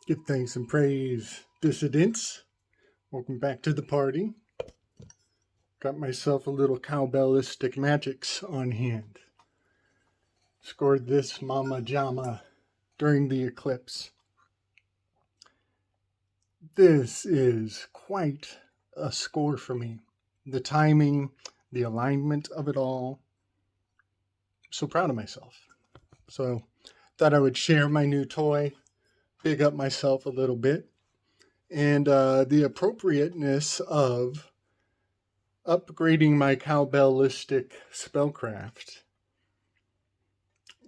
Give thanks and praise, dissidents. Welcome back to the party. Got myself a little cowbellistic magics on hand. Scored this Mama Jama during the eclipse. This is quite a score for me. The timing, the alignment of it all. I'm so proud of myself. So thought I would share my new toy, big up myself a little bit, and the appropriateness of upgrading my cowbellistic spellcraft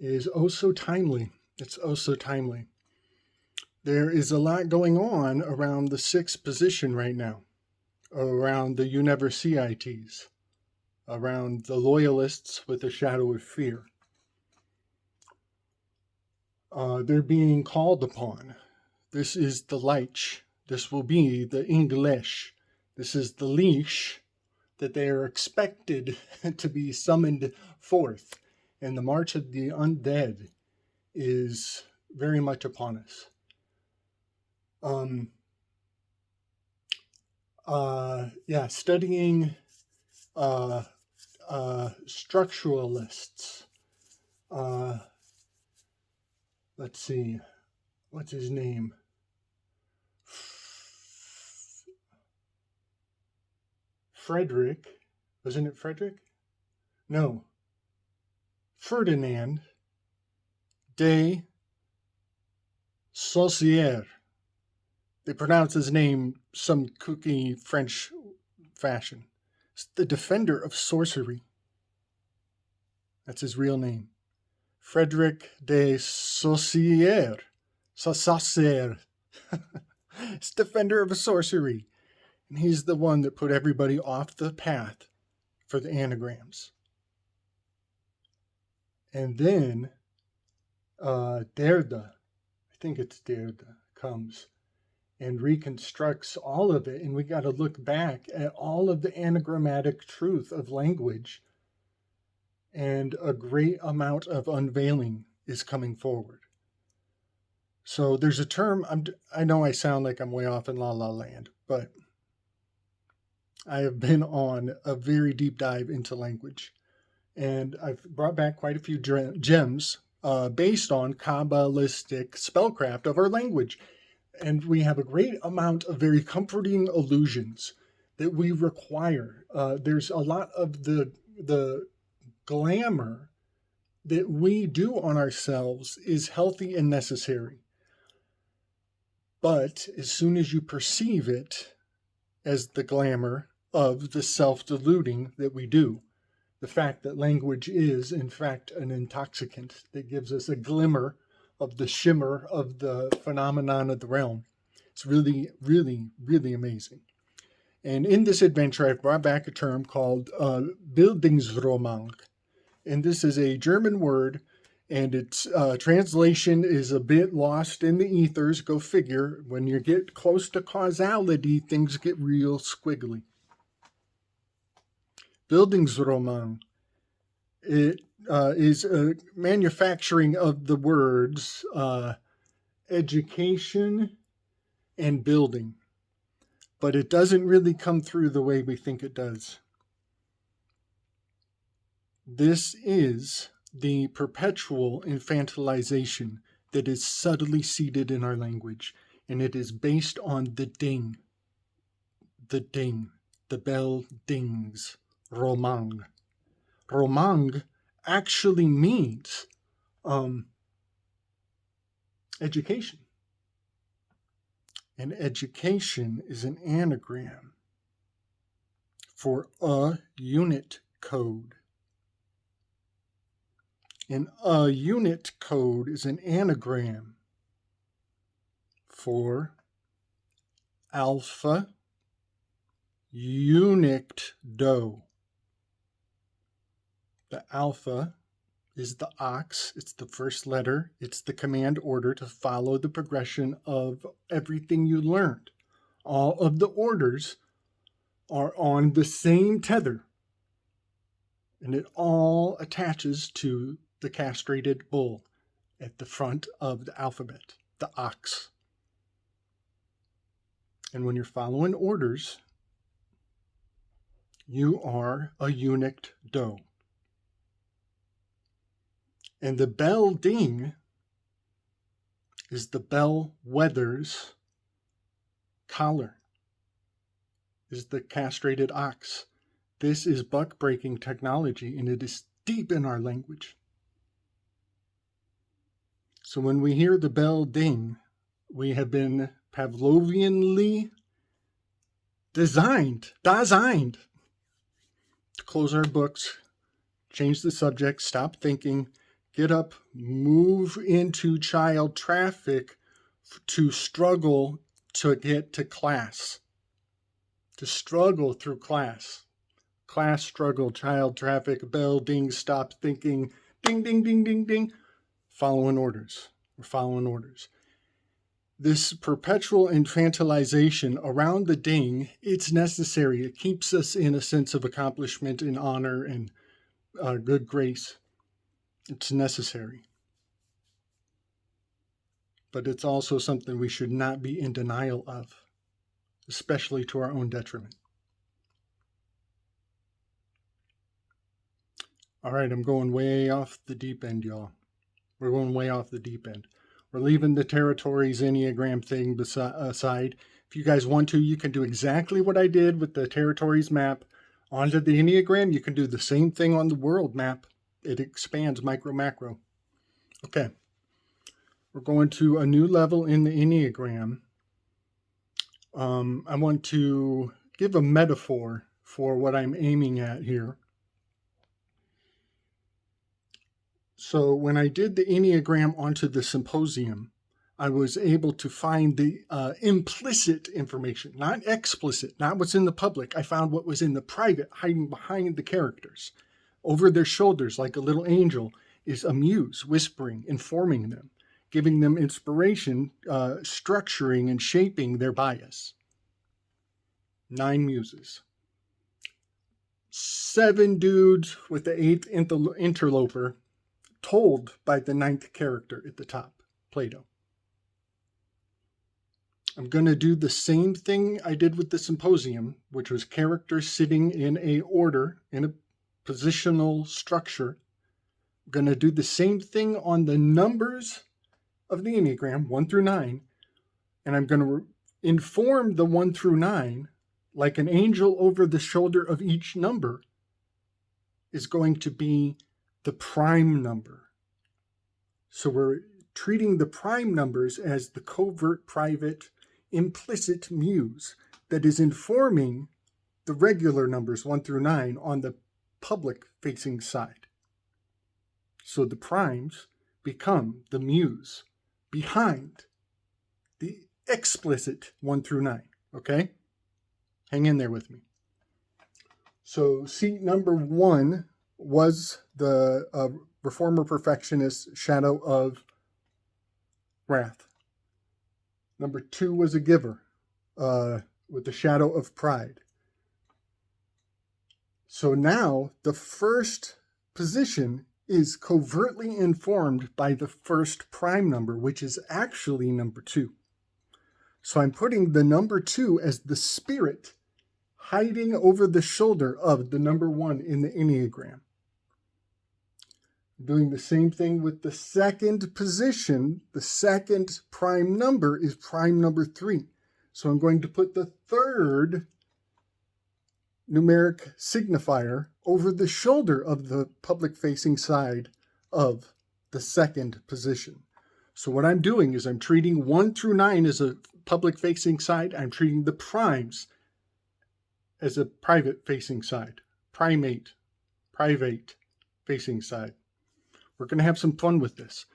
is oh so timely. It's oh so timely. There is a lot going on around the sixth position right now, around the you never see ITs, around the loyalists with a shadow of fear. They're being called upon. This is the Leich. This will be the English. This is the leash that they are expected to be summoned forth. And the march of the undead is very much upon us. Studying structuralists. Let's see, what's his name? Frederick. Wasn't it Frederick? No. Ferdinand de Saussure. They pronounce his name some kooky French fashion. It's the defender of sorcery. That's his real name. Frederick de Saussure. Saussure. It's defender of sorcery. And he's the one that put everybody off the path for the anagrams. And then Derda, I think it's Derda, comes and reconstructs all of it. And we got to look back at all of the anagrammatic truth of language. And a great amount of unveiling is coming forward. So there's a term, I know I sound like I'm way off in La La Land, but I have been on a very deep dive into language. And I've brought back quite a few gems based on Kabbalistic spellcraft of our language. And we have a great amount of very comforting allusions that we require. There's a lot of the glamour that we do on ourselves is healthy and necessary. But as soon as you perceive it as the glamour of the self-deluding that we do, the fact that language is, in fact, an intoxicant that gives us a glimmer of the shimmer of the phenomenon of the realm. It's really, really, really amazing. And in this adventure, I've brought back a term called Bildungsroman. And this is a German word, and its translation is a bit lost in the ethers. Go figure. When you get close to causality, things get real squiggly. Bildungsroman. It is a manufacturing of the words education and building, but it doesn't really come through the way we think it does. This is the perpetual infantilization that is subtly seated in our language, and it is based on the ding. The ding. The bell dings. Romang. Romang actually means education. And education is an anagram for a unit code. And a unit code is an anagram for alpha unict doE. The alpha is the ox, it's the first letter, it's the command order to follow the progression of everything you learned. All of the orders are on the same tether, and it all attaches to the castrated bull at the front of the alphabet, the ox. And when you're following orders, you are a unict doE. And the bell ding is the bellwether's collar, is the castrated ox. This is buck breaking technology, and it is deep in our language. So when we hear the bell ding, we have been Pavlovianly designed to close our books, change the subject, stop thinking, get up, move into child traffic to struggle to get to class, to struggle through class. Class struggle, child traffic, bell ding, stop thinking, ding, ding, ding, ding, ding. Following orders. We're following orders. This perpetual infantilization around the ding, it's necessary. It keeps us in a sense of accomplishment and honor and good grace. It's necessary. But it's also something we should not be in denial of, especially to our own detriment. All right, I'm going way off the deep end, y'all. We're going way off the deep end. We're leaving the territories Enneagram thing aside. If you guys want to, you can do exactly what I did with the territories map onto the Enneagram. You can do the same thing on the world map. It expands micro macro. Okay. We're going to a new level in the Enneagram. I want to give a metaphor for what I'm aiming at here. So when I did the Enneagram onto the symposium, I was able to find the implicit information, not explicit, not what's in the public. I found what was in the private, hiding behind the characters. Over their shoulders, like a little angel, is a muse, whispering, informing them, giving them inspiration, structuring and shaping their bias. 9 muses. 7 dudes with the 8th interloper, told by the 9th character at the top, Plato. I'm going to do the same thing I did with the symposium, which was characters sitting in a order, in a positional structure. I'm going to do the same thing on the numbers of the Enneagram, 1 through 9, and I'm going to inform the 1 through 9, like an angel over the shoulder of each number is going to be the prime number. So we're treating the prime numbers as the covert, private, implicit muse that is informing the regular numbers 1 through 9 on the public-facing side. So the primes become the muse behind the explicit 1 through 9. Okay? Hang in there with me. So seat number 1 was the reformer perfectionist shadow of wrath. Number 2 was a giver with the shadow of pride. So now the first position is covertly informed by the first prime number, which is actually number 2. So I'm putting the number 2 as the spirit hiding over the shoulder of the number 1 in the Enneagram. Doing the same thing with the second position. The second prime number is prime number 3. So I'm going to put the third numeric signifier over the shoulder of the public-facing side of the second position. So what I'm doing is I'm treating 1 through 9 as a public-facing side. I'm treating the primes as a private-facing side. Private facing side. We're going to have some fun with this.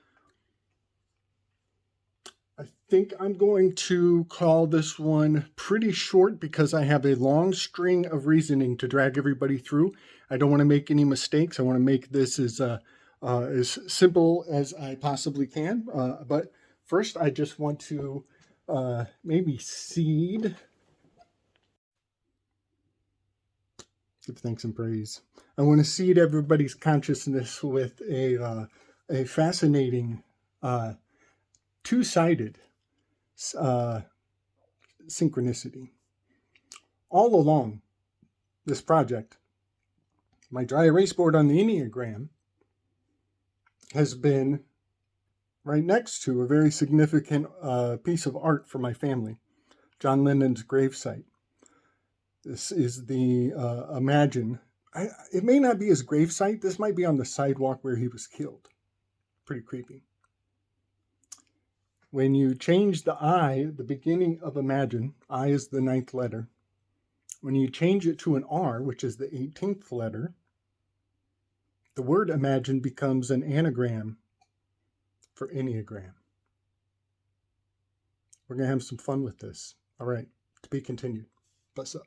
I think I'm going to call this one pretty short because I have a long string of reasoning to drag everybody through. I don't want to make any mistakes. I want to make this as simple as I possibly can. But first, I just want to maybe seed. Give thanks and praise. I want to seed everybody's consciousness with a fascinating, two-sided synchronicity. All along this project, my dry erase board on the Enneagram has been right next to a very significant piece of art for my family, John Lennon's gravesite. This is the Imagine. It may not be his gravesite. This might be on the sidewalk where he was killed. Pretty creepy. When you change the I, the beginning of Imagine, I is the 9th letter. When you change it to an R, which is the 18th letter, the word Imagine becomes an anagram for Enneagram. We're going to have some fun with this. All right, to be continued. Bless up.